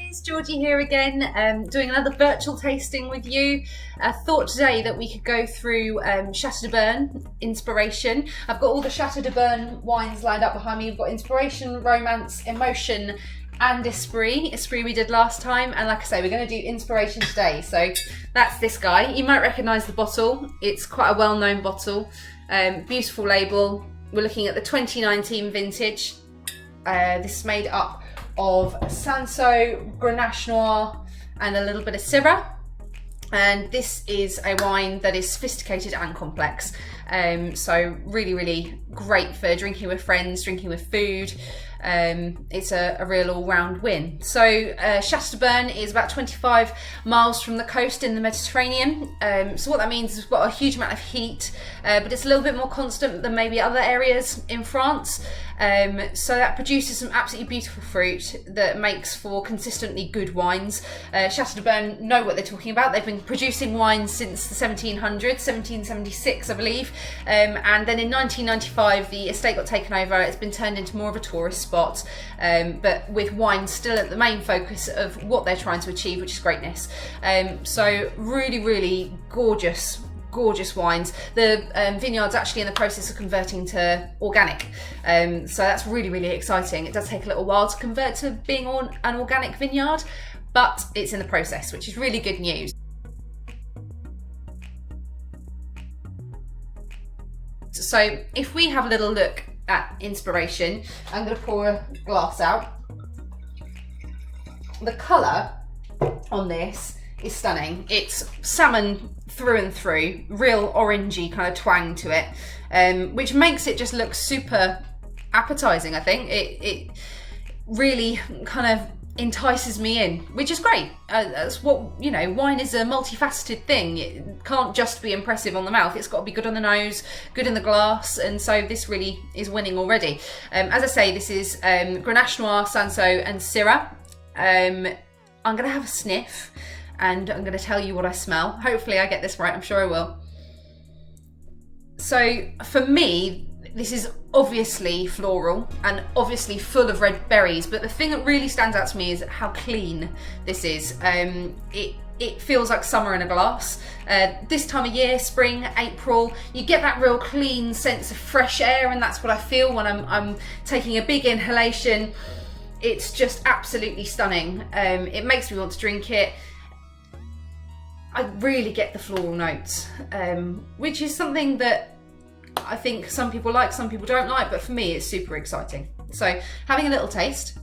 It's Georgie here again, doing another virtual tasting with you. I thought today that we could go through Chateau de Berne, Inspiration. I've got all the Chateau de Berne wines lined up behind me. We've got Inspiration, Romance, Emotion and Esprit. Esprit we did last time, and like I say, we're going to do Inspiration today. So that's this guy. You might recognise the bottle. It's quite a well-known bottle. Beautiful label. We're looking at the 2019 vintage. This is made up of Sanso, Grenache Noir and a little bit of Syrah. And this is a wine that is sophisticated and complex. So really great for drinking with friends, drinking with food. It's a real all-round win. So Chateau de Berne is about 25 miles from the coast in the Mediterranean. So what that means is we've got a huge amount of heat, but it's a little bit more constant than maybe other areas in France. So that produces some absolutely beautiful fruit that makes for consistently good wines. Chateau de Berne know what they're talking about. They've been producing wines since the 1700s, 1776 I believe, and then in 1995 the estate got taken over. It's been turned into more of a tourist spot, but with wine still at the main focus of what they're trying to achieve, which is greatness. So really gorgeous wines. The vineyard's actually in the process of converting to organic, so that's really exciting. It does take a little while to convert to being an organic vineyard, but it's in the process, which is really good news. So if we have a little look at Inspiration, I'm going to pour a glass out. The colour on this is stunning. It's salmon through and through, real orangey kind of twang to it, which makes it just look super appetizing. I think it really kind of entices me in, which is great. That's what, you know, wine is a multifaceted thing. It can't just be impressive on the mouth, it's got to be good on the nose, good in the glass, and so this really is winning already. As I say, this is Grenache Noir, Sanso and Syrah. I'm gonna have a sniff and I'm gonna tell you what I smell. Hopefully I get this right, I'm sure I will. So for me, this is obviously floral and obviously full of red berries, but the thing that really stands out to me is how clean this is. It feels like summer in a glass. This time of year, spring, April, you get that real clean sense of fresh air, and that's what I feel when I'm taking a big inhalation. It's just absolutely stunning. It makes me want to drink it. I really get the floral notes, which is something that I think some people like, some people don't like, but for me it's super exciting. So having a little taste.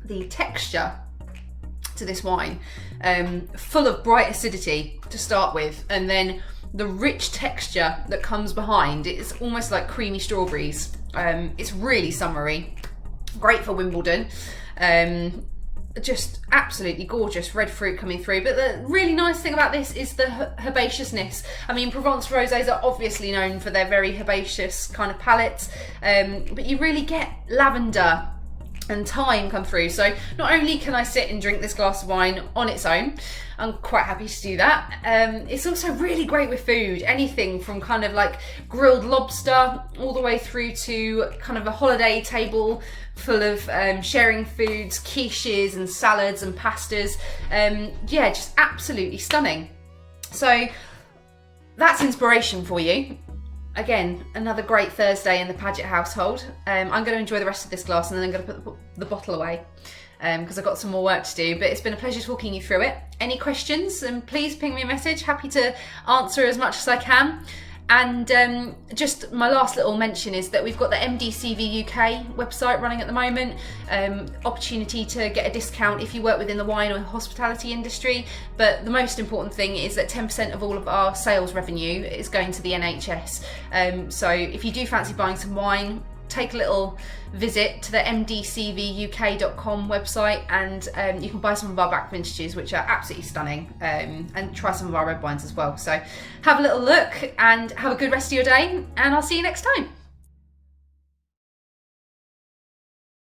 The texture to this wine, full of bright acidity to start with, and then the rich texture that comes behind. It's almost like creamy strawberries. It's really summery, great for Wimbledon. Just absolutely gorgeous red fruit coming through. But the really nice thing about this is the herbaceousness. I mean, Provence rosés are obviously known for their very herbaceous kind of palettes, but you really get lavender and thyme come through. So not only can I sit and drink this glass of wine on its own, I'm quite happy to do that. It's also really great with food. Anything from kind of like grilled lobster all the way through to kind of a holiday table full of sharing foods, quiches and salads and pastas. Yeah, just absolutely stunning. So that's Inspiration for you. Again, another great Thursday in the Paget household. I'm going to enjoy the rest of this glass and then I'm going to put the bottle away because I've got some more work to do, but it's been a pleasure talking you through it. Any questions, and please ping me a message. Happy to answer as much as I can. And just my last little mention is that we've got the MDCV UK website running at the moment. Opportunity to get a discount if you work within the wine or hospitality industry. But the most important thing is that 10% of all of our sales revenue is going to the NHS. So if you do fancy buying some wine, take a little visit to the mdcvuk.com website, and you can buy some of our back vintages, which are absolutely stunning, and try some of our red wines as well. So have a little look and have a good rest of your day, and I'll see you next time.